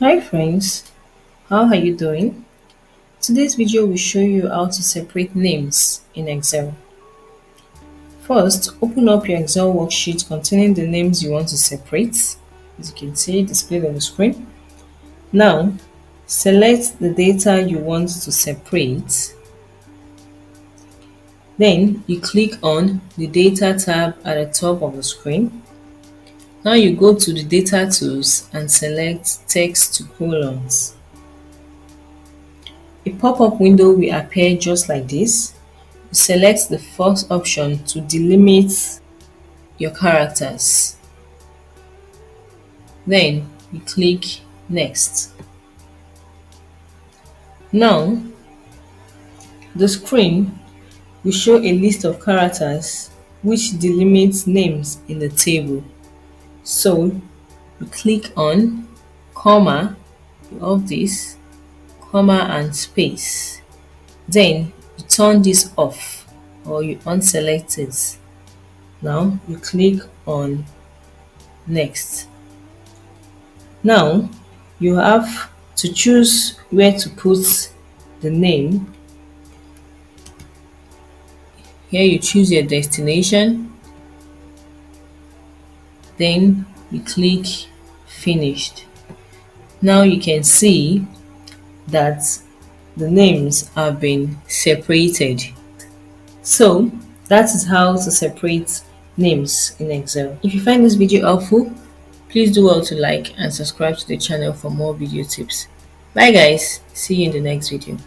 Hi friends, how are you doing? Today's video will show you how to separate names in Excel. First, open up your Excel worksheet containing the names you want to separate. As you can see, displayed on the screen. Now, select the data you want to separate. Then, you click on the Data tab at the top of the screen. Now you go to the Data tools and select Text to Columns. A pop-up window will appear just like this. Select the first option to delimit your characters. Then you click Next. Now, the screen will show a list of characters which delimits names in the table. So, you click on comma of this, comma and space. Then you turn this off or you unselect it. Now you click on Next. Now you have to choose where to put the name. Here you choose your destination, then you click Finished. Now you can see that the names have been separated. So that is how to separate names in Excel. If you find this video helpful, please do well to like and subscribe to the channel for more video tips. Bye guys, see you in the next video.